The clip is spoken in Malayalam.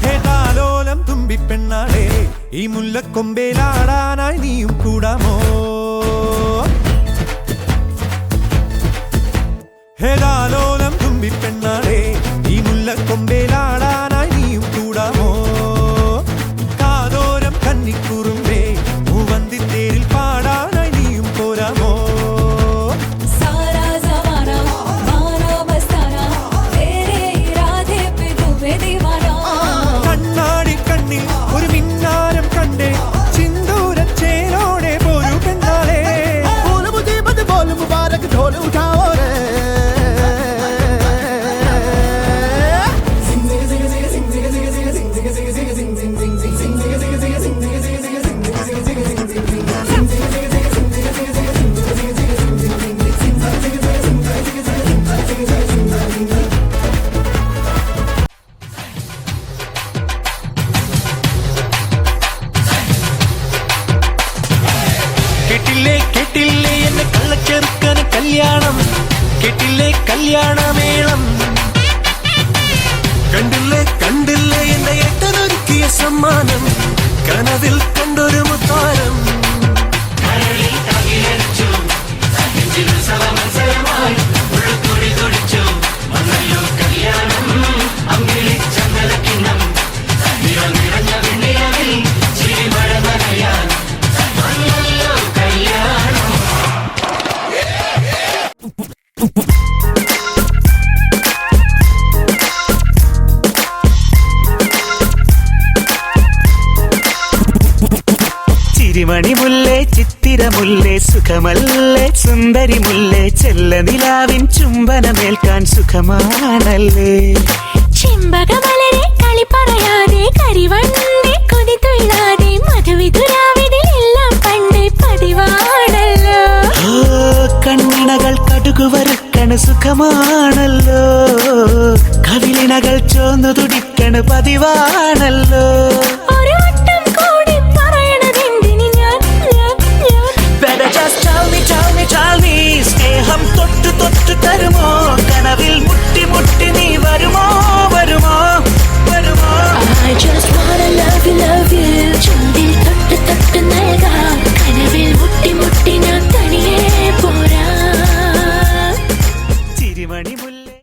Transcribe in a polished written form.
ഹേതാലോലം തുമ്പിപ്പെണ്ണാളെ ഈ മുല്ലക്കൊമ്പേലാടാനായി നീയും കൂടാമോ? ഹേതാലോലം തുമ്പിപ്പെണ്ണാളെ ഈ മുല്ലക്കൊമ്പേലാടാനായി നീയും കൂടാമോ? കാതോരം കന്നിക്കുറുമ്പേ മൂവന്തിത്തേരിൽ പാടാനായി നീയും പോരാമോ? കണ്ണാടി കണ്ണിൽ ഒരു മിന്നാരം കണ്ടേ സിന്ദൂരച്ചേലോടെ പോരു പെണ്ണാളെ കേട്ടില്ലേ എന്നെ കള്ളച്ചെറുക്കന് കല്യാണം, കേട്ടില്ലേ കല്യാണമേളം, കണ്ടില്ലേ എന്റെ ഏട്ടനൊരുക്കിയ സമ്മാനം, കനവിൽ കണ്ടൊരു മുത്താരം. ചിരിമണിമുല്ലേ ചിത്തിരമുല്ലേ സുഖമല്ലേ സുന്ദരിമുല്ലേ ചെല്ലനിലാവിൻ ചുംബനമേൽക്കാൻ സുഖമാണല്ലേ. ചെമ്പകമലരെ കളി പറയാതെ കരിവണ്ണെ കൊതി തൊഴിലാതെ മധുവിധുരാവിലെല്ലാം പണ്ടേ പതിവാണല്ലോ. കണ്ണിണകൾ കടുകുവറുക്കണ് സുഖമാണല്ലോ, കവിളിണകൾ ചോന്നു തുടിക്കണ് പതിവാണല്ലോ. സ്നേഹം തൊട്ടു തൊട്ടു തരുമോ, കനവിൽ മുട്ടി മുട്ടി നീ വരുമോ വരുമോ വരുമോ? I just wanna love you ചുണ്ടിൽ തൊട്ട് തൊട്ട് നൽകാം, കനവിൽ മുട്ടി മുട്ടി ഞാൻ തനിയെ പോരാ. ചിരിമണി